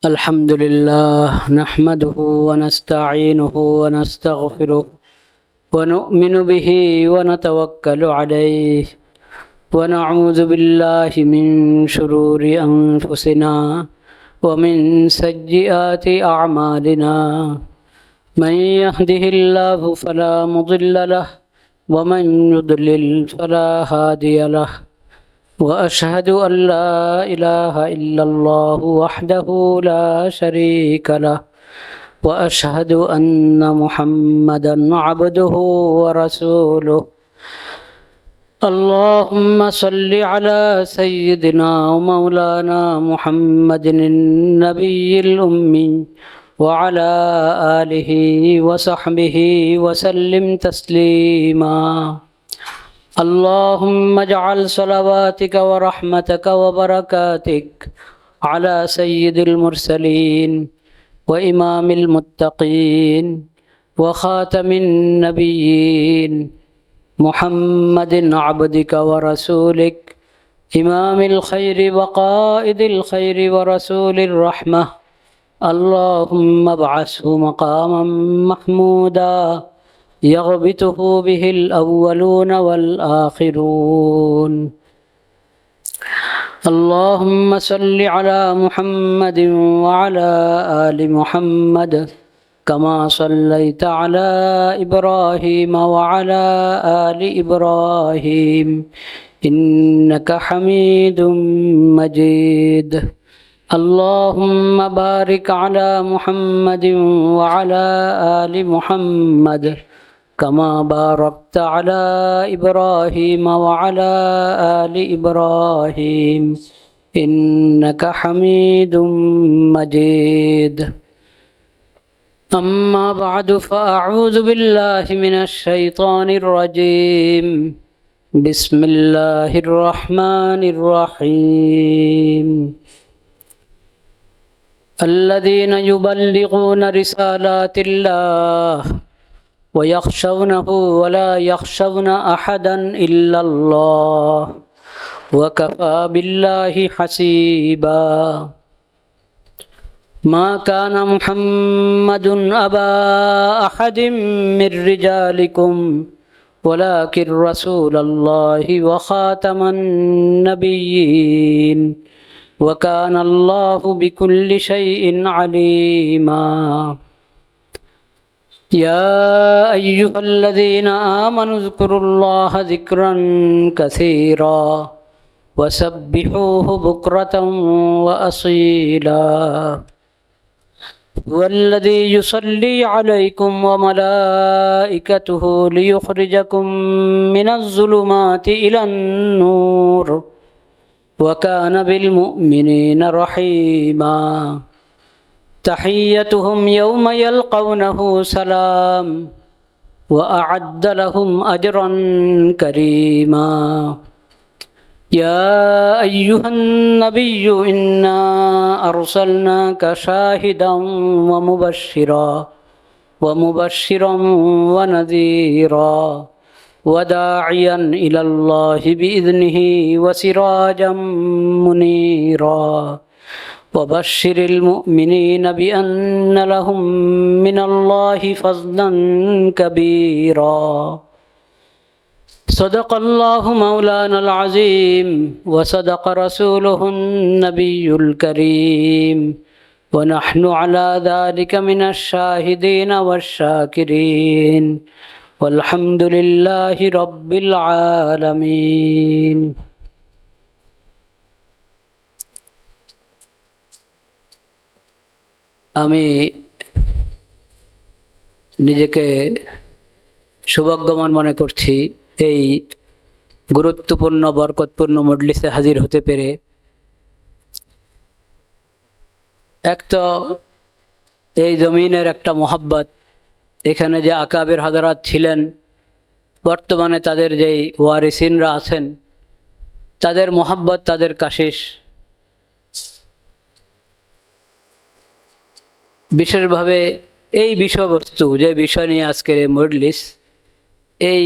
الحمد لله نحمده ونستعينه ونستغفره ونؤمن به ونتوكل عليه ونعوذ بالله من شرور أنفسنا ومن سيئات أعمالنا من يهده الله فلا مضل له ومن يضلل فلا هادي له وأشهد أن لا إله إلا الله وحده لا شريك له وأشهد أن محمدا عبده ورسوله اللهم صل على سيدنا ومولانا محمد النبي الأمي وعلى آله وصحبه وسلم تسليما اللهم اجعل صلواتك ورحمتك وبركاتك على سيد المرسلين وإمام المتقين وخاتم النبيين محمد عبدك ورسولك إمام الخير وقائد الخير ورسول الرحمة اللهم ابعثه مقاما محمودا يغبطه به الأولون والآخرون اللهم صل على محمد وعلى آل محمد كما صليت على إبراهيم وعلى آل إبراهيم إنك حميد مجيد اللهم بارك على محمد وعلى آل محمد كما باركت على إبراهيم وعلى آل إبراهيم إنك حميد مجيد أما بعد فأعوذ بالله من الشيطان الرجيم بسم الله الرحمن الرحيم الذين يبلغون رسالات الله ويخشونه ولا يخشون أحدا إلا الله وكفى بالله حسيبا ما كان محمد أبا أحد من رجالكم ولكن رسول الله وخاتم النبيين وكان الله بكل شيء عليما يا أيها الذين آمنوا اذكروا الله ذكرا كثيرا وسبحوه بكرة وأصيلا هو الذي يصلي عليكم وملائكته ليخرجكم من الظلمات إلى النور وكان بالمؤمنين رحيما تحيتهم يوم يلقونه سلام وأعد لهم أجرا كريما يا أيها النبي إنا أرسلناك شاهدا ومبشرا ونذيرا وداعيا إلى الله بإذنه وسراجا منيرا وبشر المؤمنين بأن لهم من الله فضلا كبيرا صدق الله مولانا العظيم وصدق رسوله النبي الكريم ونحن على ذلك من الشاهدين والشاكرين والحمد لله رب العالمين আমি নিজেকে সৌভাগ্যবান মনে করছি এই গুরুত্বপূর্ণ বরকতপূর্ণ মজলিসে হাজির হতে পেরে। এক তো এই জমিনের একটা মোহাব্বত, এখানে যে আকাবের হাজারাত ছিলেন, বর্তমানে তাদের যেই ওয়ারিসিনরা আছেন, তাদের মোহাব্বত, তাদের কাশিস, বিশেষভাবে এই বিষয়বস্তু যে বিষয় নিয়ে আজকের এই মজলিস, এই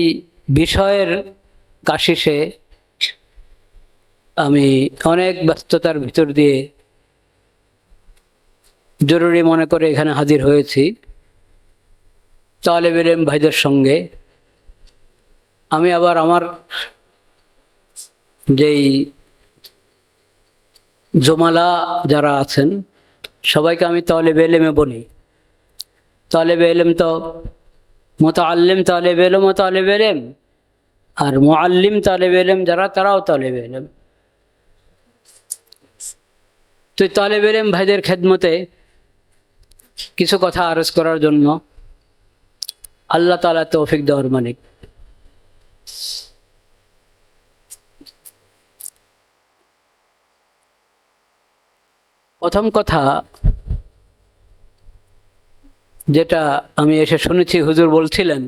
বিষয়ের কাশিসে আমি অনেক ব্যস্ততার ভিতর দিয়ে জরুরি মনে করে এখানে হাজির হয়েছি তালেব ইলম ভাইদের সঙ্গে। আমি আবার আমার যেই জমালা যারা আছেন সবাইকে আমি তালেব ইলমে বলি। তালেব ইলম তো মুতাআল্লিম তালেব ইলম ও তালেব ইলম, আর মুআল্লিম তালেব ইলম যারা তারাও তালেব ইলম। তো তালেব ইলম ভাইদের খেদমতে কিছু কথা আরজ করার জন্য আল্লাহ তাআলা তৌফিক দেওয়ার মালিক। প্রথম কথা যেটা আমি এসে শুনেছি, হুজুর বলছিলেন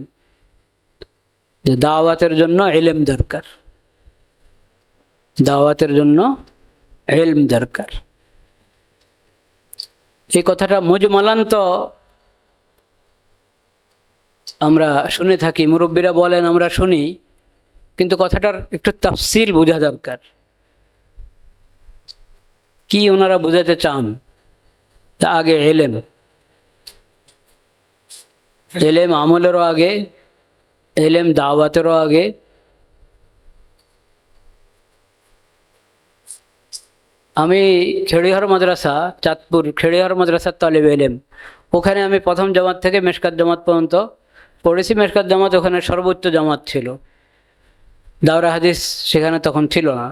যে দাওয়াতের জন্য ইলম দরকার, দাওয়াতের জন্য ইলম দরকার। এই কথাটা মুজমালান তো আমরা শুনে থাকি, মুরব্বীরা বলেন, আমরা শুনি, কিন্তু কথাটার একটু তাফসীর বোঝা দরকার। কি ওনারা বোঝাতে চান? তা আগে ইলম, ইলম আমলেরও আগে, ইলম দাওয়াতেরও আগে। আমি খেড়িহর মাদ্রাসা, চাঁদপুর খেড়িহর মাদ্রাসার তালেব ইলম, ওখানে আমি প্রথম জামাত থেকে মেশকাত জামাত পর্যন্ত পড়েছি। মেশকাত জামাত ওখানে সর্বোচ্চ জামাত ছিল, দাওরা হাদিস সেখানে তখন ছিল না।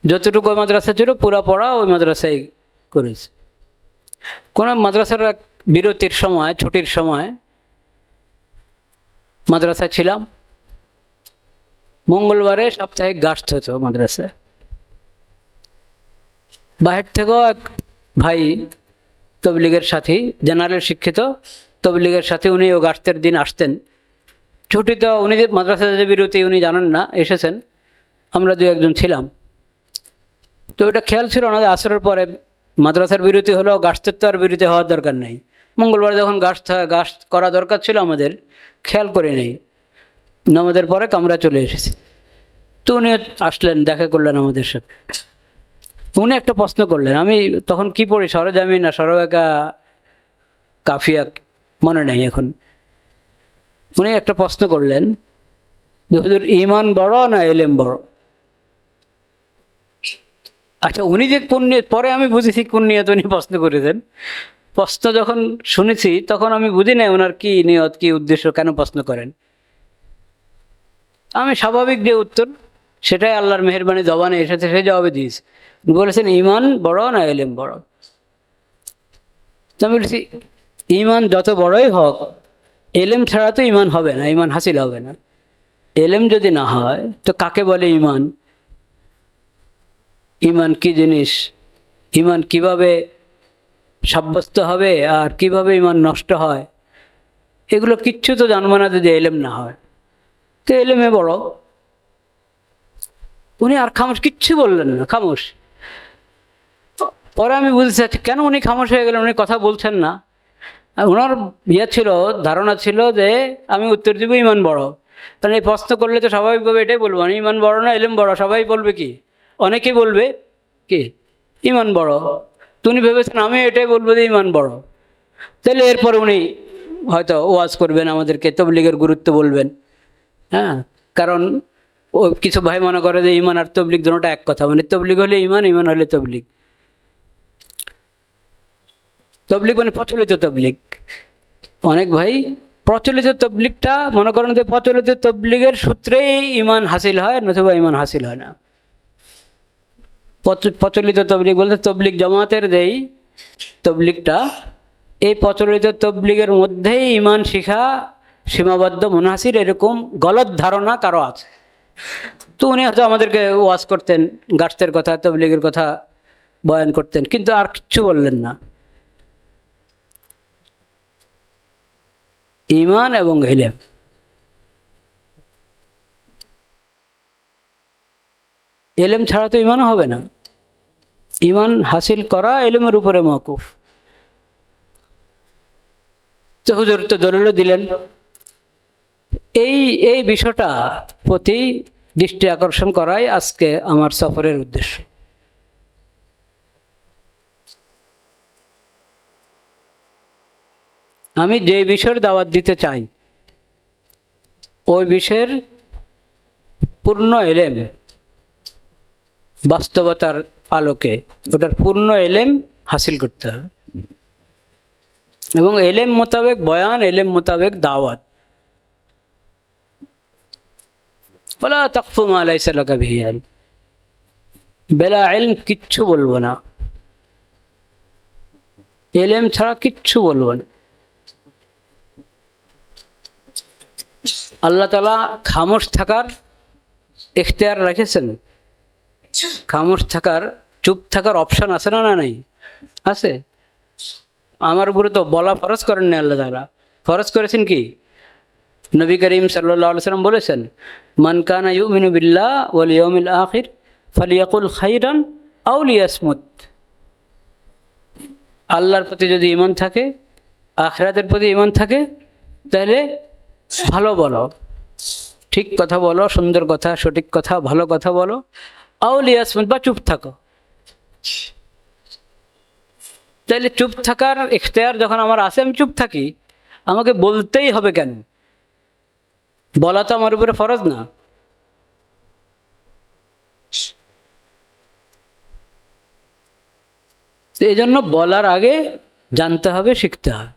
যতটুকু মাদ্রাসা ছিল পুরা পড়া ওই মাদ্রাসায় করেছি। কোনো মাদ্রাসার বিরতির সময়, ছুটির সময় মাদ্রাসায় ছিলাম। মঙ্গলবারে সাপ্তাহিক গাস্ট হতো মাদ্রাসায়। বাহির থেকেও এক ভাই তবলিগের সাথী, জেনারেল শিক্ষিত তবলিগের সাথে, উনিও গাস্টের দিন আসতেন। ছুটিতে উনি যে মাদ্রাসায় যে বিরতি উনি জানেন না, এসেছেন, আমরা দু একজন ছিলাম। তো এটা খেয়াল ছিল না যে আসরের পরে মাদ্রাসার বিরতি হলেও গাস্টের তো আর বিরতি হওয়ার দরকার নেই। মঙ্গলবার যখন গাস্ট করা দরকার ছিল আমাদের, খেয়াল করে নেই, নামাজের পরে কামরা চলে এসেছে। তো উনি আসলেন, দেখা করলেন আমাদের সাথে। উনি একটা প্রশ্ন করলেন, আমি তখন কি পড়ি, সরজামি না সরবেকা কাফিয়া মনে নেই এখন। উনি একটা প্রশ্ন করলেন যে হুজুর, ঈমান বড় না ইলম বড়? আচ্ছা, উনি যে কোন নিয়ত, পরে আমি বুঝেছি কোন নিয়ত উনি প্রশ্ন করেছেন। প্রশ্ন যখন শুনেছি তখন আমি বুঝি নাই ওনার কি নিয়ত, কি উদ্দেশ্য, কেন প্রশ্ন করেন। আমি স্বাভাবিক যে উত্তর, সেটাই আল্লাহর মেহেরবানি জবানে এসেছে, সেই জবাবে দিয়েছি। বলেছেন ঈমান বড় না ইলম বড়? আমি বলেছি ঈমান যত বড়ই হোক, ইলম ছাড়া তো ঈমান হবে না, ঈমান হাসিল হবে না। ইলম যদি না হয় তো কাকে বলে ঈমান? ঈমান কি জিনিস? ঈমান কিভাবে সাব্যস্ত হবে আর কিভাবে ঈমান নষ্ট হয়, এগুলো কিচ্ছু তো জানবো না যদি ইলম না হয়। তো ইলমে বড়। উনি আর খামোশ, কিচ্ছু বললেন না, খামোশ। পরে আমি বুঝতে চাচ্ছি কেন উনি খামোশ হয়ে গেলেন, উনি কথা বলছেন না। ওনার ছিল, ধারণা ছিল যে আমি উত্তর দিব ঈমান বড়। কারণ এই প্রশ্ন করলে তো স্বাভাবিকভাবে এটাই বলবো, আমি ঈমান বড় না ইলম বড়। সবাই বলবে কি, অনেকেই বলবে কি ঈমান বড়। তো উনি ভেবেছেন আমি এটাই বলবো যে ঈমান বড়। তাহলে এরপর উনি হয়তো ওয়াজ করবেন, আমাদেরকে তবলিগের গুরুত্ব বলবেন। হ্যাঁ, কারণ ও কিছু ভাই মনে করে যে ঈমান আর তবলিগ দুটোটা এক কথা, মানে তবলিগ হলে ঈমান, ঈমান হলে তবলিগ। তবলিগ মানে প্রচলিত তবলিগ। অনেক ভাই প্রচলিত তবলিগটা মনে করেন যে প্রচলিত তবলিগের সূত্রেই ঈমান হাসিল হয়, নতুবা ঈমান হাসিল হয় না। প্রচলিত তবলিগ বলতে তবলিগ জামাতের যেই তবলিগটা, এই প্রচলিত তবলিগের মধ্যেই ঈমান শিখা সীমাবদ্ধ মুনহাসির, এরকম গলত ধারণা কারো আছে। তো উনি হয়তো আমাদেরকে ওয়াজ করতেন, গাস্টের কথা, তবলিগের কথা বয়ান করতেন, কিন্তু আর কিচ্ছু বললেন না। ঈমান এবং ইলম, ইলম ছাড়া তো ঈমানও হবে না। ঈমান হাসিল করা ইলমের উপরে মওকুফ। তো হুজুর তো দলিল দিলেন। এই বিষয়টা প্রতি দৃষ্টি আকর্ষণ করাই আজকে আমার সফরের উদ্দেশ্য। আমি যে বিষয়ের দাওয়াত দিতে চাই ওই বিষয়ের পূর্ণ এলেম, বাস্তবতার আলোকে ওটার পূর্ণ এলেম হাসিল করতে হবে, এবং এলেম মোতাবেক বয়ান, এলেম মোতাবেক দাওয়াত। ওয়ালা তাকফু মা লাইসা লাকা বিহি ইলম, বেলা ইলম কিচ্ছু বলবো না, এলেম ছাড়া কিচ্ছু বলবো না। আল্লাহ তাআলা খামোশ থাকার ইখতিয়ার রেখেছেন, খামোশ থাকার, চুপ থাকার অপশন আছে না? না নাই? আছে। আমার উপরে তো বলা ফরজ করেন না আল্লাহ তাআলা, ফরজ করেছেন কি? নবী করিম সাল্লাল্লাহু আলাইহি সাল্লাম বলেছেন, মান কানা ইউমিনু বিল্লাহ ওয়াল ইয়াউমিল আখির ফালিয়াকুল খাইরান আও লিয়াসমুত। আল্লাহর প্রতি যদি ঈমান থাকে, আখিরাতের প্রতি ঈমান থাকে, তাহলে ভালো বলো, ঠিক কথা বলো, সুন্দর কথা, সঠিক কথা, ভালো কথা বলো। আও লিয়াসমুত, বা চুপ থাকো। তাহলে চুপ থাকার ইখতিয়ার যখন আমার আছে, আমি চুপ থাকি। আমাকে বলতেই হবে কেন? বলা তো আমার উপরে ফরজ না। এই জন্য বলার আগে জানতে হবে, শিখতে হবে।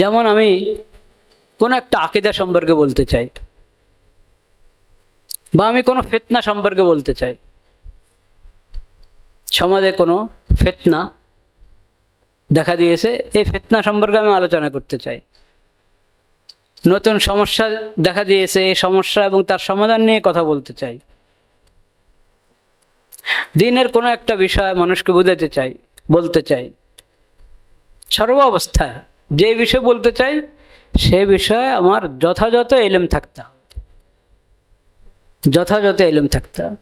যেমন আমি কোনো একটা আকীদা সম্পর্কে বলতে চাই, বা আমি কোনো ফিতনা সম্পর্কে বলতে চাই। সমাজে কোনো ফিতনা দেখা দিয়েছে, এই ফিতনা সম্পর্কে আমি আলোচনা করতে চাই। নতুন সমস্যা দেখা দিয়েছে, এই সমস্যা এবং তার সমাধান নিয়ে কথা বলতে চাই। দিনের কোনো একটা বিষয় মানুষকে বোঝাতে চাই, বলতে চাই। সর্ব অবস্থায় যে বিষয় বলতে চাই সে বিষয়ে আমার যথাযথ ইলম থাকতে হবে, যথাযথ ইলম থাকতে হবে।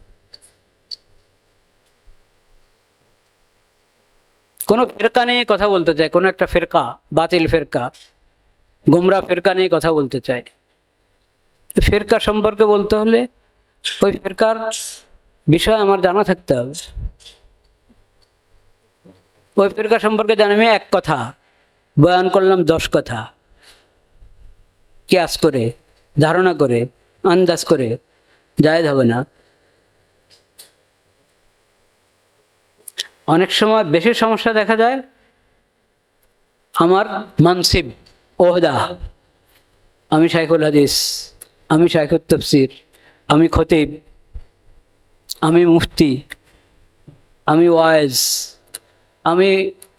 কোনো ফিরকা নিয়ে কথা বলতে চাই, কোনো একটা ফিরকা, বাতিল ফিরকা, গুমরা ফিরকা নিয়ে কথা বলতে চাই। ফিরকা সম্পর্কে বলতে হলে ওই ফিরকার বিষয় আমার জানা থাকতে হবে। ওই ফিরকা সম্পর্কে জানি আমি এক কথা বয়ান করলাম 10 কথা, কিয়াস করে, ধারণা করে, আন্দাজ করে, জায়েজ হবে না। অনেক সময় বেশি সমস্যা দেখা যায় আমার মানসিব, ওহদা, আমি শাইখুল হাদিস, আমি শাইখুত তাফসীর, আমি খতিব, আমি মুফতি, আমি ওয়াইজ, আমি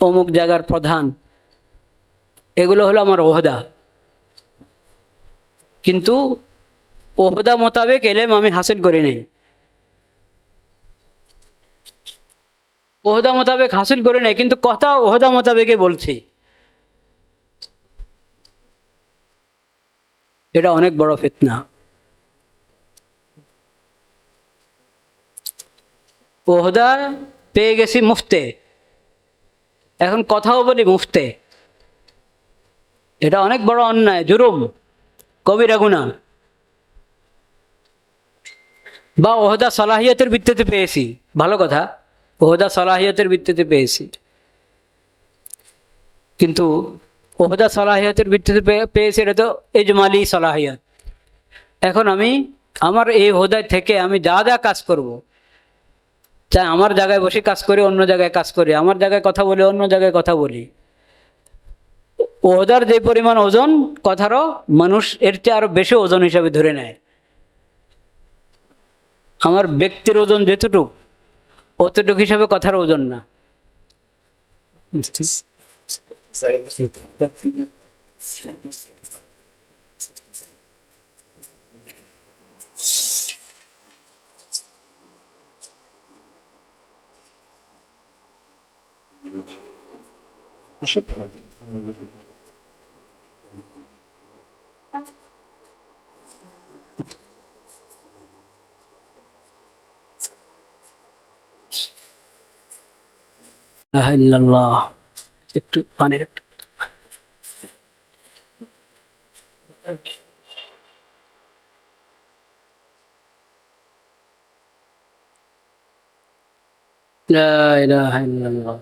অমুক জায়গার প্রধান, এগুলো হলো আমার ওহদা। কিন্তু ওহদা মোতাবেক এলেম আমি হাসিল করি নাই, ওহদা মোতাবেক হাসিল করি নাই, কিন্তু কথা ওহদা মোতাবেকই বলছি। এটা অনেক বড় ফিতনা। ওহদা পেয়ে গেছি মুফতে, এখন কথাও বলি মুফতে। এটা অনেক বড় অন্যায়, জুরুম, কবিরা গুনাহ। বা ওহদা সালাহিয়াতের ভিত্তিতে পেয়েছি, ভালো কথা, ওহদা সালাহিয়াতের ভিত্তিতে পেয়েছি, কিন্তু ওহদা সালাহিয়াতের ভিত্তিতে পেয়েছি, এটা তো ইজমালি সালাহিয়াত। এখন আমি আমার এই ওহদায় থেকে আমি যা যা কাজ করব, চাই আমার জায়গায় বসে কাজ করি, অন্য জায়গায় কাজ করি, আমার জায়গায় কথা বলি, অন্য জায়গায় কথা বলি, ওহদার যে পরিমাণ ওজন, কথারও মানুষ এর চেয়ে আরো বেশি ওজন হিসাবে ধরে নেয়। আমার ব্যক্তির ওজন যেতটুক, অতটুক হিসাবে কথার ওজন না। আল্লাহ, একটু পানির একটু। লা ইলাহা ইল্লাল্লাহ।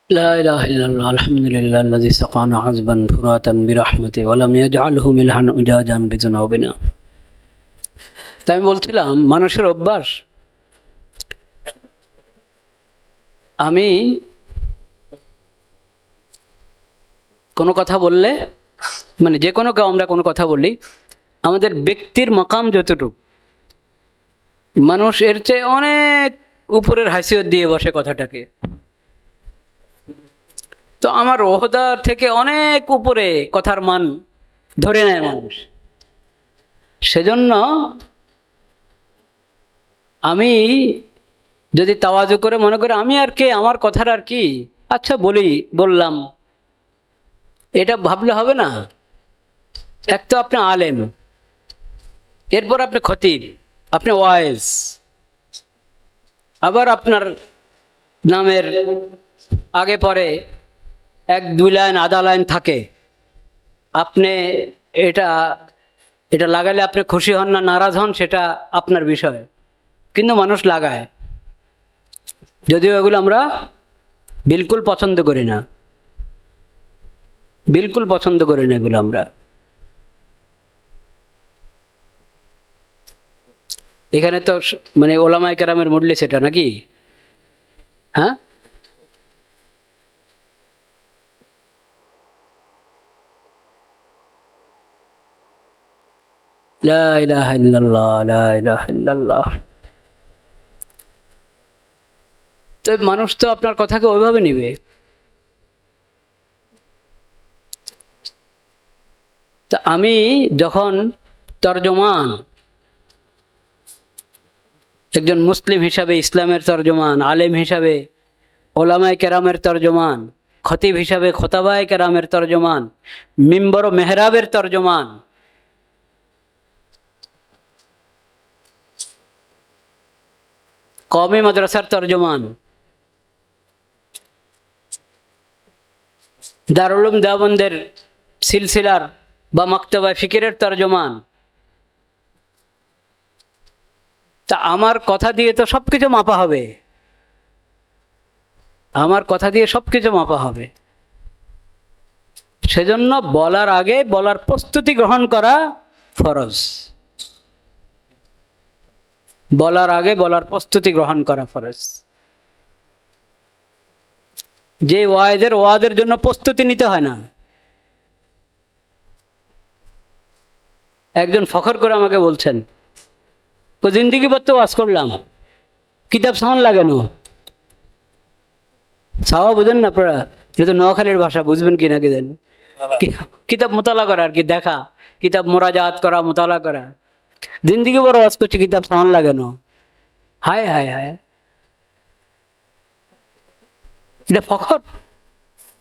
لا إله إلا الله الحمد لله الذي سقانا عذبا فراتا برحمته ولم يجعله ملحا أجاجا بذنوبنا। তাই আমি বলছিলাম মানুষের অভ্যাস, আমি কোনো কথা বললে মানে যে কোনো কেউ আমরা কোনো কথা বলি, আমাদের ব্যক্তির মাকাম যতটুকু, মানুষ এর চেয়ে অনেক উপরের হাসিয়ত দিয়ে বসে কথাটাকে। তো আমার ওহদা থেকে অনেক উপরে কথার মান ধরে নেয় মানুষ। সেজন্য আমি যদি তাওয়াজু করে মনে করি আমি আর কে, আমার কথার আর কি, আচ্ছা বললাম, এটা ভাবলে হবে না। এক তো আপনি আলেম, এরপর আপনি খতিব, আপনি ওয়াইজ, আবার আপনার নামের আগে পরে এক দুই লাইন আধা লাইন থাকে। আপনি এটা এটা লাগালে আপনি খুশি হন না নারাজ হন সেটা আপনার বিষয়, কিন্তু মানুষ লাগায়, যদিও এগুলো আমরা বিলকুল পছন্দ করি না, বিলকুল পছন্দ করি না এগুলো আমরা। এখানে তো মানে ওলামায়ে কেরামের মজলিস এটা নাকি? হ্যাঁ, লা ইলাহা ইল্লাল্লাহ, লা ইলাহা ইল্লাল্লাহ। তো মানুষ তো আপনার কথাকে ওইভাবে নিবে। তা আমি যখন তর্জমান, একজন মুসলিম হিসাবে ইসলামের তর্জমান, আলেম হিসাবে ওলামায়ে কেরামের তর্জমান, খতিব হিসাবে খোতাবায়ে কেরামের তর্জমান, মিম্বর ও মেহরাবের তর্জমান, কওমি মাদ্রাসার তর্জমান, দারুল উলুম দেওবন্দের সিলসিলার বা মাকতাবায়ে ফিকিরের তর্জমান, তা আমার কথা দিয়ে তো সব কিছু মাপা হবে, আমার কথা দিয়ে সব কিছু মাপা হবে। সেজন্য বলার আগে বলার প্রস্তুতি গ্রহণ করা ফরজ, বলার আগে বলার প্রস্তুতি গ্রহণ করা ফরজ। যে ওয়াজের জন্য প্রস্তুতি নিতে হয় না। একজন ফখর করে আমাকে বলছেন, তো জিন্দিগি ভর তো ওয়াজ করলাম, কিতাব সামান লাগানো, সাওয়া বুঝেন না আপনারা? যেহেতু নোয়াখালীর ভাষা বুঝবেন কিনা কি জানি, কিতাব মোতালা করা আর কি, দেখা, কিতাব মোরাজাত করা, মোতালা করা, জিন্দিগি বড় ওয়াজ করছে, কিতাব সামান লাগানো। হায় হায় হায়, এটা ফখর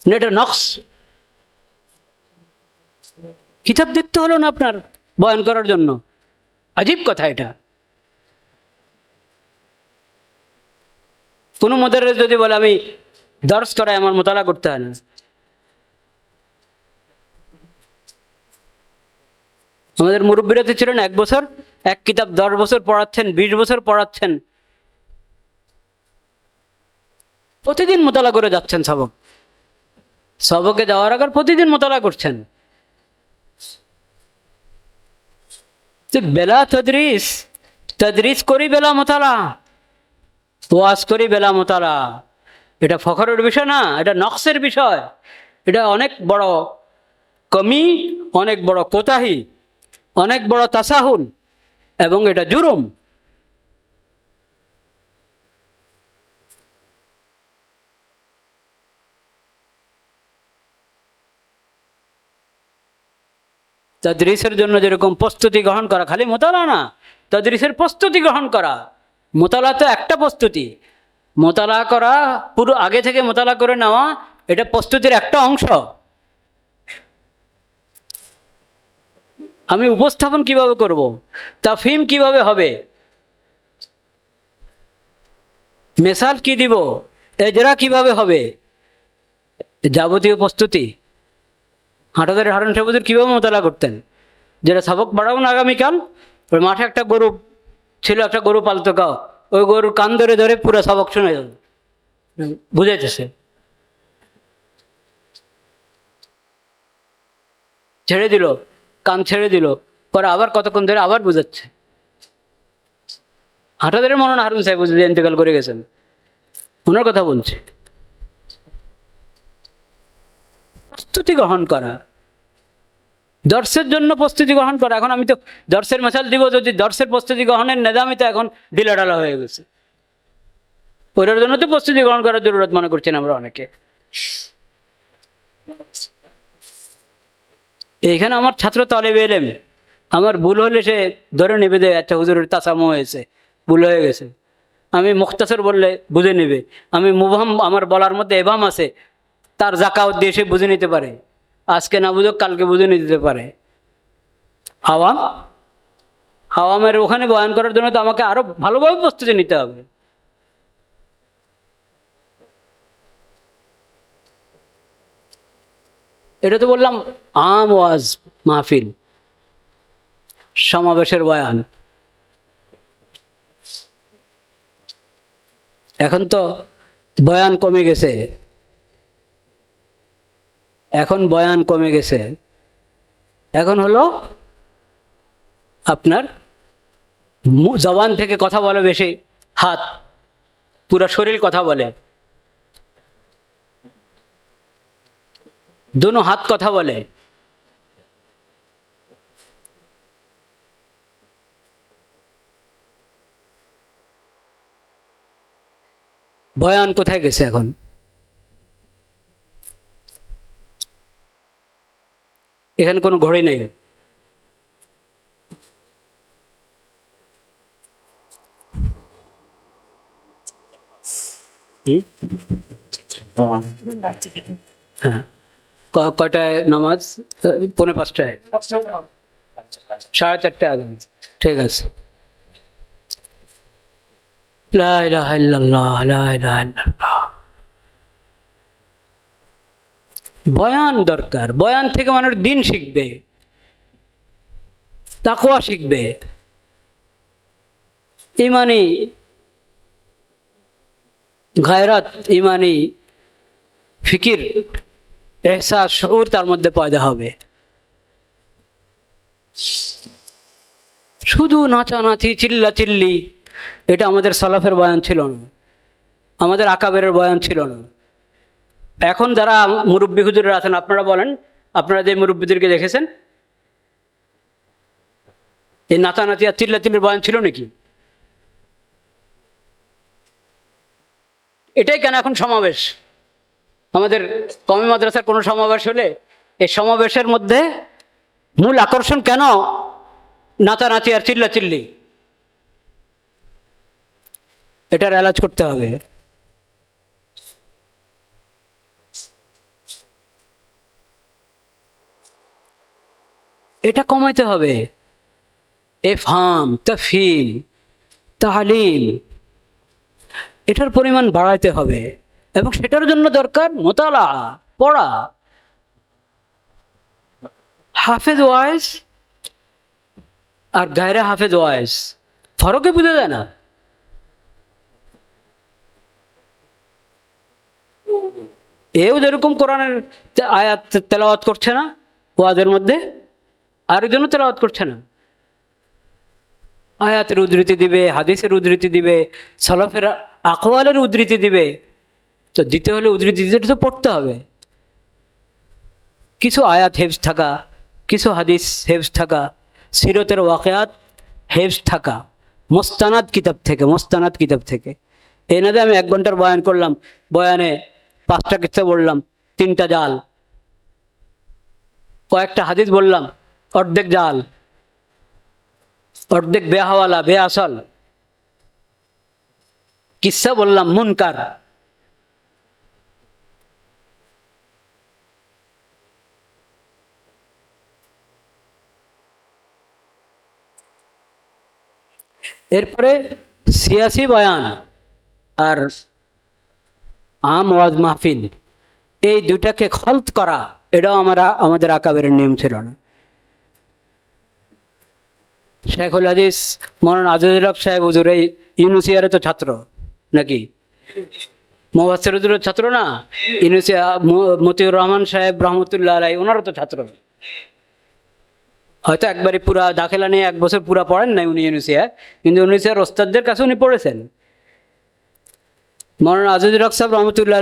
না, এটা নকশ। কিতাব দেখতে হলো না আপনার বয়ান করার জন্য? আজীব কথা এটা। কোনো মুদাররিস যদি বলে আমি দর্স করাই, আমার মোতালা করতে হয় না। আমাদের মুরব্বীরা তো ছিলেন 1 বছর এক কিতাব 10 বছর পড়াচ্ছেন, 20 বছর পড়াচ্ছেন, প্রতিদিন মোতালা করে যাচ্ছেন। সবকে যাওয়ার আগে প্রতিদিন মোতালা করছেন। বেলা তদরিস করি, বেলা মোতালা, ওয়াজ করি বেলা মোতালা। এটা ফখরের বিষয় না, এটা নকশের বিষয়। এটা অনেক বড় কমি, অনেক বড় কোতাহি, অনেক বড় তাসাহুল, এবং এটা জুরুম। তাদরিসের জন্য যেরকম প্রস্তুতি গ্রহণ করা, খালি মোতালা না, তাদরিসের প্রস্তুতি গ্রহণ করা। মোতালা তো একটা প্রস্তুতি, মোতালা করা, পুরো আগে থেকে মোতালা করে নেওয়া, এটা প্রস্তুতির একটা অংশ। আমি উপস্থাপন কিভাবে করব, তাফহিম কিভাবে হবে, মেসাল কি দিব, এজরা কিভাবে হবে, যাবতীয় প্রস্তুতি। হাটাদারের হারুন সাহেব কীভাবে মোতালা করতেন, যেটা সবক বাড়াবো না আগামীকাল, ওই মাঠে একটা গরু ছিল, একটা গরু পালতো গাও, ওই গরুর কান ধরে ধরে পুরো সবক শুনে যাবে, বুঝাইতেছে। ছেড়ে দিল, কান ছেড়ে দিল, পরে আবার কতক্ষণ ধরে আবার বুঝাচ্ছে। হঠাৎ করে মনে হয় হারুন সাহেব বুঝে ইন্তেকাল করে গেছেন, ওনার কথা বলছে। প্রস্তুতি গ্রহণ করা, দর্শের জন্য প্রস্তুতি গ্রহণ করা। এখন আমি তো দর্শের মশাল দিব, যদি দর্শের প্রস্তুতি গ্রহণের নেদামি তো এখন ঢিলাঢালা হয়ে গেছে। ওটার জন্য তো প্রস্তুতি গ্রহণ করার জরুরত মনে করছেন আমরা অনেকে। এইখানে আমার ছাত্র তালেবে ইলম, আমার ভুল হলে সে ধরে নেবে যে আচ্ছা হুজুরের তাসামু হয়েছে, ভুল হয়ে গেছে। আমি মুখতাসর বললে বুঝে নেবে, আমি মুবহাম আমার বলার মধ্যে এবাম আছে, তার জাকাত দিয়ে সে বুঝে নিতে পারে, আজকে না বুঝুক কালকে বুঝে নিতে পারে। আওয়াম, আওয়ামের ওখানে বয়ান করার জন্য তো আমাকে আরো ভালোভাবে প্রস্তুতি নিতে হবে। এটা তো বললাম আম ওয়াজ মাহফিল, সমাবেশের বয়ান। এখন তো বয়ান কমে গেছে, এখন বয়ান কমে গেছে। এখন হলো আপনার জবান থেকে কথা বলে বেশি, হাত, পুরো শরীর কথা বলে, দুনো হাত কথা বলে। বয়ান কোথায় গেছে এখন? এখানে কোনো ঘড়ি নেই। হ্যাঁ, কয়টায় নামাজ? 4:45। 4:30 আগে, ঠিক আছে। লা ইলাহা ইল্লাল্লাহ, লা ইলাহা ইল্লাল্লাহ। বয়ান দরকার, বয়ান থেকে মানুষ দিন শিখবে, তাকওয়া শিখবে, ইমানি গায়রাত, ইমানি ফিকির, এহসাস, শউর তার মধ্যে পয়দা হবে। শুধু নাচানাচি, চিল্লাচিল্লি, এটা আমাদের সালাফের বয়ান ছিল না, আমাদের আকাবেরের বয়ান ছিল না। এখন যারা মুরব্বী হুজুরেরা আছেন, আপনারা বলেন, আপনারা যে মুরব্বীদেরকে দেখেছেন, এই নাচানাচি আর চিল্লাচিল্লির বয়ান ছিল নাকি? এটাই কেন এখন সমাবেশ? আমাদের কওমি মাদ্রাসার কোনো সমাবেশ হলে এই সমাবেশের মধ্যে মূল আকর্ষণ কেন নাচানাচি আর চিল্লাচিল্লি? এটার এলাজ করতে হবে। এটা কমাইতে হবে। ইফহাম, তাফহিম, তাহলিল, এটার পরিমাণ বাড়াইতে হবে, এবং সেটার জন্য দরকার মোতালা, পড়া। হাফেজ ওয়াইজ আর গায়রে হাফেজ ওয়াইজ ফরকে বুঝে যায় না। এও যেরকম কোরআনের আয়াত তেলাওয়াত করছে না ওয়াজের মধ্যে, আরেকজনও তেলাওয়াত করছে না। আয়াতের উদ্ধৃতি দিবে, হাদিসের উদ্ধৃতি দিবে, সালাফের আকওয়ালের উদ্ধৃতি দিবে। তো দিতে হলে উদ্ধৃতি দিতে তো পড়তে হবে। কিছু আয়াত হেফজ থাকা, কিছু হাদিস হেফজ থাকা, সিরতের ওয়াকিয়াত হেফজ থাকা, মোস্তানাদ কিতাব থেকে, মোস্তানাদ কিতাব থেকে। এই না যে আমি 1 ঘন্টার বয়ান করলাম, বয়ানে 5টা কিস্সা বললাম, 3টা জাল, কয়েকটা হাদিস বললাম, অর্ধেক জাল, অর্ধেক বেহাওয়ালা, বেআসল কিস্সা বললাম, মুনকার। এরপরে সিয়াসি বয়ান আর আম ওয়াজ মাহফিল, এই দুটাকে খলত করা, এটাও আমাদের আকাবেরের নিয়ম ছিল না। শেখুল হাদিস মৌলানা আজিজুল হক সাহেব হুজুর এই ইউনুসিয়ারে তো ছাত্র নাকি? মুফাসসির হুজুরের ছাত্র না? ইউনুসিয়া মতিউর রহমান সাহেব রহমতুল্লাহ আলাইহি, ওনারও তো ছাত্র। হয়তো একবারই পুরা দাখিলা নিয়ে 1 বছর পুরা পড়েন নাই উনি ইউনিসিয়ায়, কিন্তু ইউনিসিয়ার ওস্তাদদের কাছে উনি পড়েছেন। মৌলানা আজিজুল হক সাহেব রহমতুল্লাহ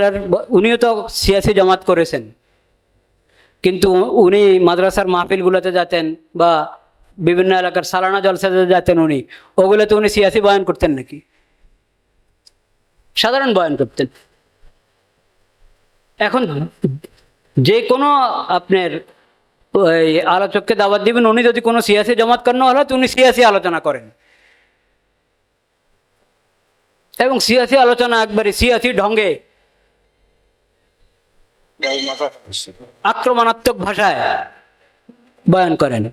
উনিও তো সিয়াসি জামাত করেছেন, কিন্তু উনি মাদ্রাসার মাহফিলগুলোতে যেতেন বা বিভিন্ন এলাকার সালানা জলসাতে যেতেন, ওগুলোতে উনি সিয়াসি বয়ান করতেন নাকি? সাধারণ বয়ান করতেন। এখন যে কোনো আপনার ওই আলোচককে দাওয়াত দিবেন, উনি যদি কোনো সিয়াসি জামাত করেন হলে তো উনি সিয়াসি আলোচনা করেন, এবং সিয়াসি আলোচনা একবারে সিয়াসি ঢঙ্গে আক্রমণাত্মক ভাষায় বয়ান করেন।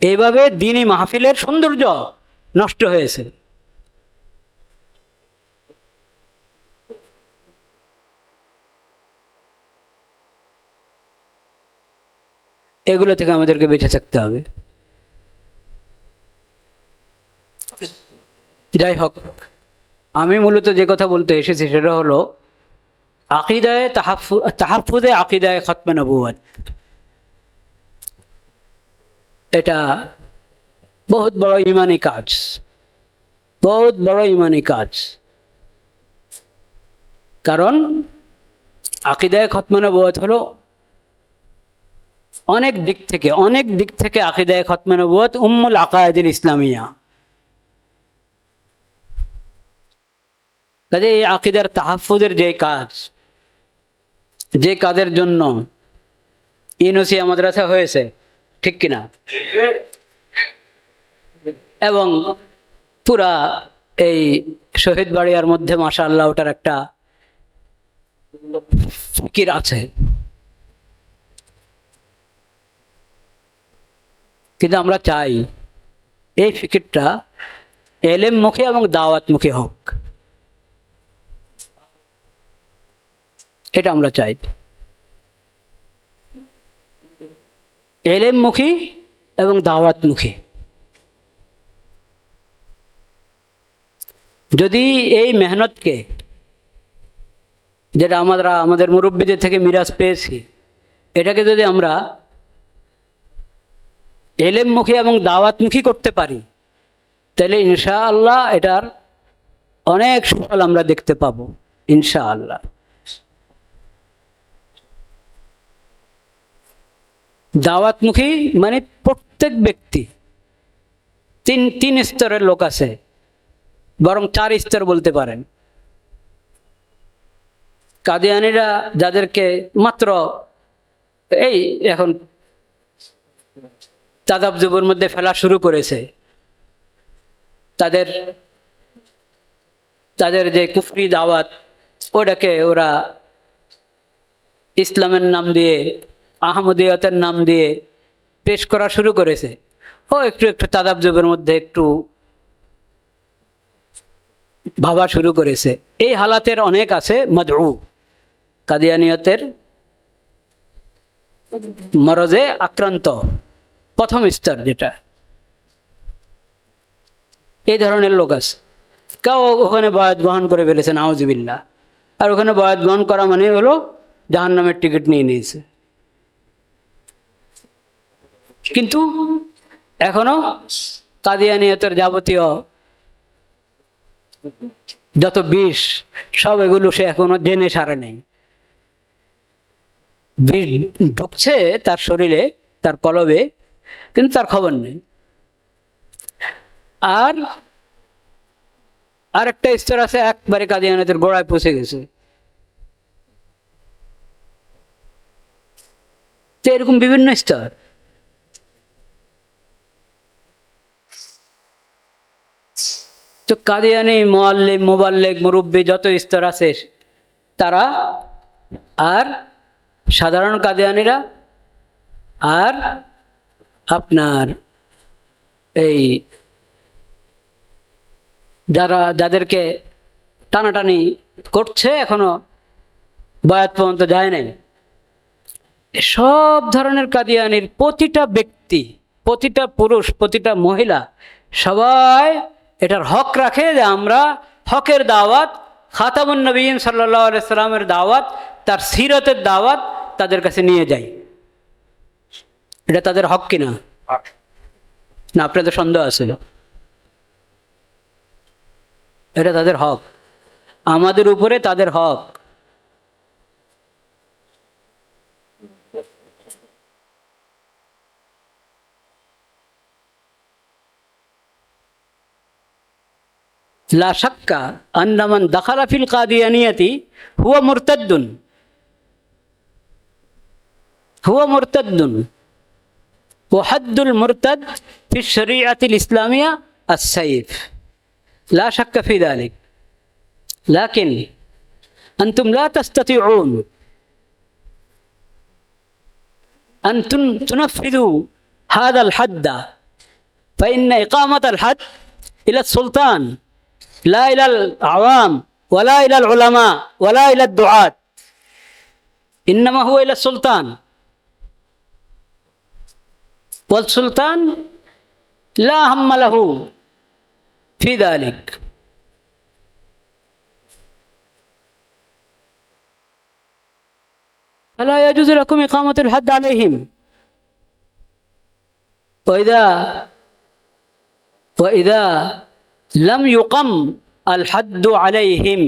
এইভাবে দ্বীনি মাহফিলের সৌন্দর্য নষ্ট হয়েছে। এগুলো থেকে আমাদেরকে বেঁচে থাকতে হবে। যাই হোক, আমি মূলত যে কথা বলতে এসেছি সেটা হলো আকিদায়ে তাহাফুজে আকিদায়ে খতমে নবুয়ত। এটা বহুত বড় ইমানি কাজ, বহুত বড় ইমানি কাজ। কারণ আকিদায়ে খতমে নবুয়ত হলো অনেক দিক থেকে আকিদায়ে খতমে নবুয়ত উম্মুল আকায়েদুল ইসলামিয়া। কাজে এই আকিদার তাহাফুজের যে কাজের জন্য ইউনুসিয়া মাদ্রাসা হয়েছে, ঠিক কিনা? এবং পুরা এই শহীদ বাড়িয়ার মধ্যে মাশাআল্লাহ ওটার একটা ফিকির আছে, কিন্তু আমরা চাই এই ফিকিরটা এলেমমুখী এবং দাওয়াতমুখী হোক, এটা আমরা চাই। এলেমমুখী এবং দাওয়াতমুখী। যদি এই মেহনতকে, যেটা আমরা আমাদের মুরব্বীদের থেকে মিরাজ পেয়েছি, এটাকে যদি আমরা এলেমমুখী এবং দাওয়াতমুখী করতে পারি, তাহলে ইনশাআল্লাহ এটার অনেক সুফল আমরা দেখতে পাবো ইনশাআল্লাহ। দাওয়াতমুখী মানে প্রত্যেক ব্যক্তি, তিন স্তরের লোক আছে, বরং 4 স্তর বলতে পারেন। কাদিয়ানীরা যাদেরকে মাত্র এই এখন তাদাবজুবের মধ্যে ফেলা শুরু করেছে, তাদের যে কুফরি দাওয়াত, ওটাকে ওরা ইসলামের নাম দিয়ে, আহমদিয়তের নাম দিয়ে পেশ করা শুরু করেছে। একটু তাদাবজুবের মধ্যে একটু ভাবা শুরু করেছে। এই হালাতের অনেক আছে মদউ, কাদিয়ানিয়তের মরজে আক্রান্ত প্রথম স্তর যেটা, এই ধরনের লোক আছে। কেউ ওখানে বয়াত গ্রহণ করে ফেলেছে নাউজুবিল্লাহ, আর ওখানে বয়াত গ্রহণ করা মানে হলো জাহান্নামের টিকিট নিয়ে নিয়েছে। কিন্তু এখনো কাদিয়ানিয়তের যাবতীয় যত বিষ সব এগুলো সে এখনো জেনে সারে নেই। বিষ ঢুকছে তার শরীরে, তার কলবে, কিন্তু তার খবর নেই। আর একটা স্তর আছে একবারে কাদিয়ানিয়তের গোড়ায় পৌঁছে গেছে। তো এরকম বিভিন্ন স্তর। তো কাদিয়ানি, মুআল্লিম, মুবাল্লিগ, মুরব্বি যত স্তর আছে তারা, আর সাধারণ কাদিয়ানিরা, আর আপনার এই যাদেরকে টানাটানি করছে এখনো বয়াত পর্যন্ত যায় নাই, সব ধরনের কাদিয়ানির প্রতিটা ব্যক্তি, প্রতিটা পুরুষ, প্রতিটা মহিলা সবাই এটার হক রাখে যে আমরা হকের দাওয়াত, খাতামুন নবীন সাল্লাল্লাহু আলাইহি সাল্লামের দাওয়াত, তার সিরতের দাওয়াত তাদের কাছে নিয়ে যাই। এটা তাদের হক কিনা? না, আপনাদের সন্দেহ আছে? এটা তাদের হক, আমাদের উপরে তাদের হক। লা শাক্কা আন্না মান দাখালা ফিল কাদিয়ানিয়াতি হুয়া মুরতাদ্দুন, হুয়া মুরতাদ্দুন ওয়া হাদ্দুল মুরতাদ ফি শরীআতিল ইসলামিয়া আস-সাইফ, লা শাক্কা ফি যালিক। লাকিন আনতুম লা তাস্তাতিউন আন তুনাফিযু হাযাল হাদ্দা ফাইন্না ইকামাতাল হাদ ইলা সুলতান লা ইলাল আওয়াম ওয়ালা ইলাল উলামা ওয়ালা ইলাদ দুআত, ইন্নামা হুয়া ইলা সুলতান ওয়াল সুলতান লা হাম্মা লাহু ফি যালিক। فلا يجوز لكم إقامة الحد عليهم، وإذا لم يقم الحد عليهم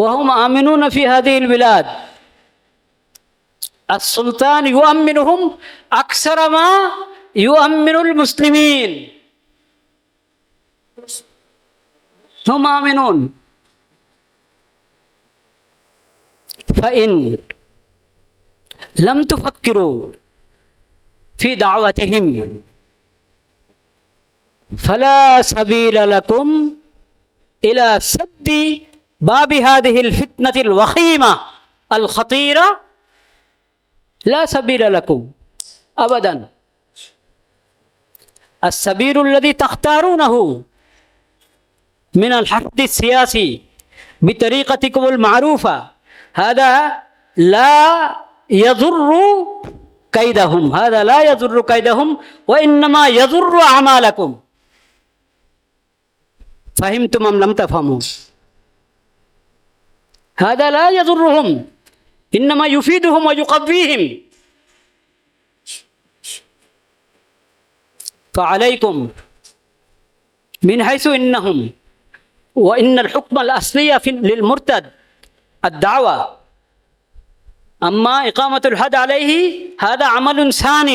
وهم آمنون في هذه البلاد، السلطان يؤمنهم أكثر ما يؤمن المسلمين، هم آمنون، فإن لم تفكروا في دعوتهم فلا سبيل لكم إلى سد باب هذه الفتنة الوخيمة الخطيرة، لا سبيل لكم أبدا. السبيل الذي تختارونه من الحشد السياسي بطريقتكم المعروفة هذا لا يضر كيدهم، هذا لا يضر كيدهم وإنما يضر أعمالكم. فهمتم أم لم تفهموا؟ هذا لا يضرهم إنما يفيدهم ويقويهم. فعليكم من حيث إنهم وإن الحكم الأصلي للمرتد الدعوة، أما إقامة الحد عليه هذا عمل ثان.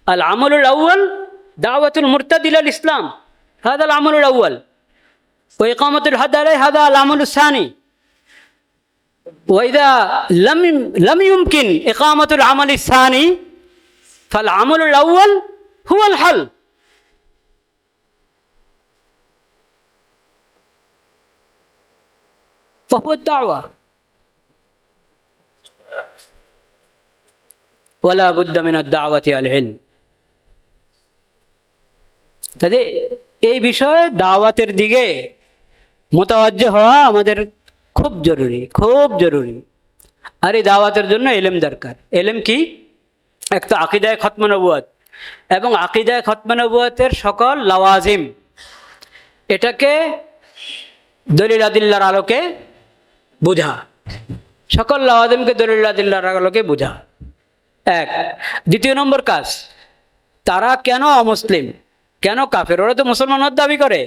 العمل الأول دعوة المرتد إلى الإسلام، هذا العمل الأول، وإقامة الحد عليه هذا العمل الثاني. وإذا لم يمكن إقامة العمل الثاني فالعمل الأول هو الحل. فهو الدعوة، ولا بد من الدعوة العلم. তাহলে এই বিষয়ে দাওয়াতের দিকে মোতাওয়াজ্জহ হওয়া আমাদের খুব জরুরি, খুব জরুরি। আর এই দাওয়াতের জন্য ইলম দরকার। ইলম কি? এক তো আকিদায়ে খতমে নবুয়ত এবং আকিদায়ে খতমে নবুয়তের সকল লাওয়াজিম, এটাকে দলিল আদিল্লার আলোকে বুঝা, সকল লাওয়াজিমকে দলিল আদিল্লার আলোকে বুঝা এক। দ্বিতীয় নম্বর কাজ, তারা কেন অমুসলিম, কেন কাফের? ওরা তো মুসলমান হওয়ার দাবি করে।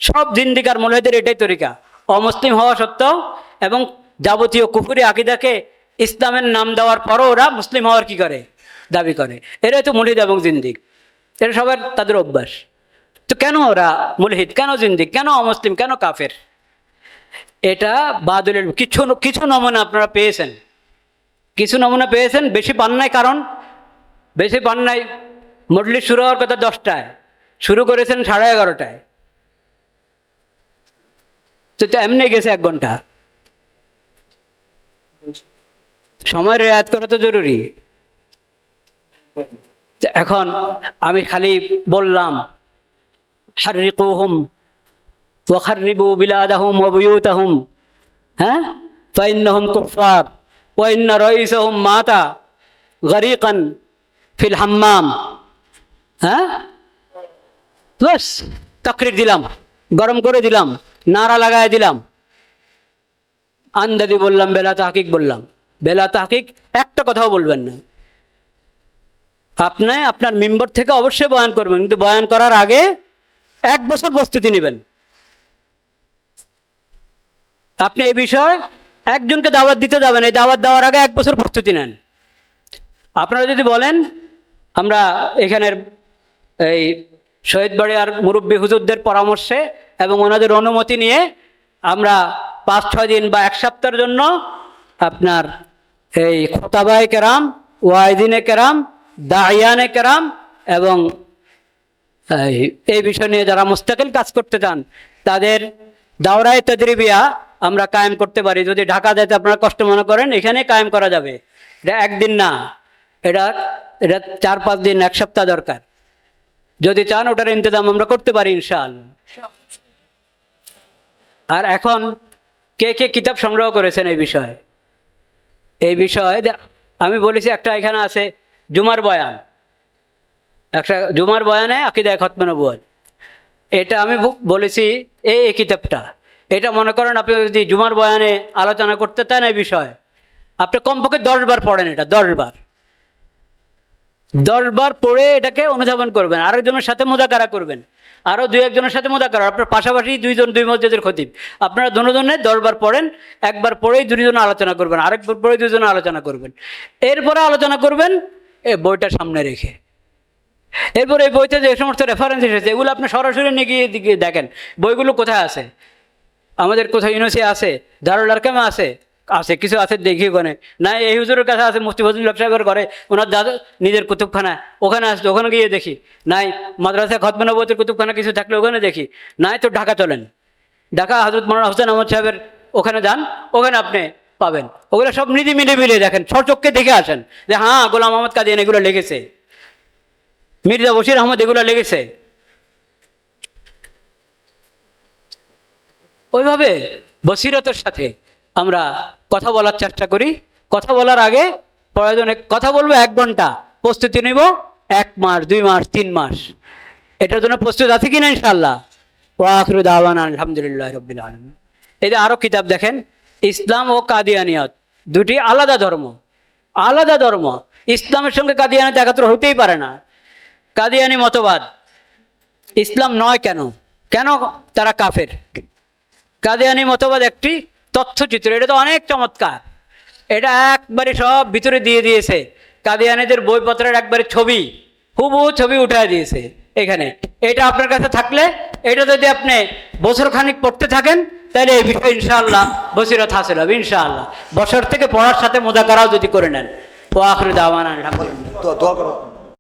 সব জিন্দিকার মুলহিদের এটাই তরিকা, অমুসলিম হওয়া সত্ত্বেও এবং যাবতীয় কুফরি আকিদাকে ইসলামের নাম দেওয়ার পরও ওরা মুসলিম হওয়ার কি করে? দাবি করে। এরাই তো মুলহিদ এবং জিন্দিক, এটা সবার তাদের অভ্যাস। তো কেন ওরা মুলহিদ, কেন জিন্দিক, কেন অমুসলিম, কেন কাফের? এটা বাদলের কিছু নমুনা আপনারা পেয়েছেন, কিছু নমুনা পেয়েছেন, বেশি পান নাই। কারণ বেশি পান নাই, মজলিস শুরু হওয়ার কথা 10টায়, শুরু করেছেন 11:30টায়, তো এমনি গেছে 1 ঘন্টা। সময় রেয়াত করা তো জরুরি। এখন আমি খালি বললাম হাররিকুহুম ওয়া খাররিবু বিলাদাহুম ওয়া বুয়ুতাহুম, হ্যাঁ, ফাইন্নাহুম কুফার ওয়া ইন্না রাইসাহুম মাতা গরিকান ফিল হাম্মাম, হ্যাঁ, বাস তাকরির দিলাম, গরম করে দিলাম, নারা লাগায় দিলাম। আন্দাজি বললাম, বেলা তাহকিক বললাম, বেলা তাহকিক একটা কথাও বলবেন না। আপনি আপনার মেম্বার থেকে অবশ্যই বয়ান করবেন, কিন্তু বয়ান করার আগে 1 বছর প্রস্তুতি নেবেন। আপনি এই বিষয়ে একজনকে দাওয়াত দিতে যাবেন, এই দাওয়াত দেওয়ার আগে 1 বছর প্রস্তুতি নেন। আপনারা যদি বলেন আমরা এখানের এই শহীদ বাড়িয়ার মুরব্বী হুজুরদের পরামর্শে এবং ওনাদের অনুমতি নিয়ে আমরা 5-6 দিন বা 1 সপ্তাহের জন্য আপনার এই খোতাবায়ে কেরাম, ওয়াইদিনে কেরাম, দাইয়ানে কেরাম এবং এই বিষয় নিয়ে যারা মুস্তাকিল কাজ করতে চান তাদের দাওরায়ে তাদরিবিয়া আমরা কায়েম করতে পারি। যদি ঢাকা যেতে আপনারা কষ্ট মনে করেন, এখানে কায়েম করা যাবে। এটা একদিন না, এটা 4-5 দিন, 1 সপ্তাহ দরকার। যদি চান ওটার ইন্তজাম আমরা করতে পারি ইনশাআল্লাহ। আর এখন কে কে কিতাব সংগ্রহ করেছেন এই বিষয়ে, আমি বলেছি একটা এখানে আছে জুমার বয়ান, একটা জুমার বয়ানে আকীদা খতমে নবুয়ত, এটা আমি বলেছি এই কিতাবটা। এটা মনে করেন আপনি যদি জুমার বয়ানে আলোচনা করতে চান এই বিষয়ে, আপনি কমপক্ষে 10 বার পড়েন, এটা 10 বার পড়ে এটাকে অনুধাবন করবেন, আরেকজনের সাথে মুযাকারা করবেন, আরও 2-1 জনের সাথে মুযাকারা, আপনার পাশাপাশি 2 জন 2 মসজিদের খতিব, আপনারা দুজনে 10 বার পড়েন, 1 বার পড়েই 2 জন আলোচনা করবেন, আরেকবার পড়ে 2 জন আলোচনা করবেন, এরপরে আলোচনা করবেন এই বইটা সামনে রেখে। এরপরে এই বইতে যে সমস্ত রেফারেন্স এসেছে এগুলো আপনি সরাসরি নিয়ে গিয়ে দেখেন বইগুলো কোথায় আছে। আমাদের কোথায় ইউনিভার্সিটি আছে, দারুল আরকামে আছে, কিছু আছে দেখি ওখানে, না এই হুজুরের কাছে আছে, মুফতি ফজলুল হক সাহেবের ঘরে ওনার দাদা নিজের কুতুবখানা ওখানে আসছে, ওখানে গিয়ে দেখি। নাই মাদ্রাসা খতমে নবুয়তের কুতুবখানা কিছু থাকলে ওখানে দেখি। নাই তো ঢাকা চলেন, ঢাকা হযরত মাওলানা হোসেন আহমদ সাহেবের ওখানে যান, ওখানে আপনি পাবেন। ওগুলো সব নিজে মিলে দেখেন, স্বচক্ষে দেখে আসেন যে হ্যাঁ গোলাম আহমদ কাদিয়ানী এগুলো লিখেছে, মির্জা বশির আহমদ এগুলো লিখেছে। ওইভাবে বসিরতের সাথে আমরা কথা বলার চেষ্টা করি। কথা বলার আগে প্রয়োজনে কথা বলবো 1 ঘন্টা, প্রস্তুতি নিব 1 মাস, 2 মাস, 3 মাস। এটার জন্য প্রস্তুত আছে কিনা ইনশাআল্লাহ। ওয়া আখিরু দাওয়ানা আলহামদুলিল্লাহি রাব্বিল আলামিন। এই যে আরও কিতাব দেখেন, ইসলাম ও কাদিয়ানিয়ত, দুটি আলাদা ধর্ম, আলাদা ধর্ম। ইসলামের সঙ্গে কাদিয়ানিয়ত একাত্র হতেই পারে না। কাদিয়ানি মতবাদ ইসলাম নয়, কেন তারা কাফের। কাদিয়ানি মতবাদ একটি তথ্যচিত্র, এটা তো অনেক চমৎকার, এটা একবারে সব ভিতরে দিয়ে দিয়েছে। কাদিয়ানিদের বইপত্রের একবারে ছবি, হুবহু ছবি উঠায় দিয়েছে এখানে। এটা আপনার কাছে থাকলে, এটা যদি আপনি বছরখানিক পড়তে থাকেন তাহলে এই বিষয়ে ইনশাআল্লাহ বসিরত হাসিল হবে ইনশাআল্লাহ। বছর থেকে পড়ার সাথে মুযাকারাও যদি করে নেন। ওয়া আখিরু দাওয়ানা আলহামদুলিল্লাহ।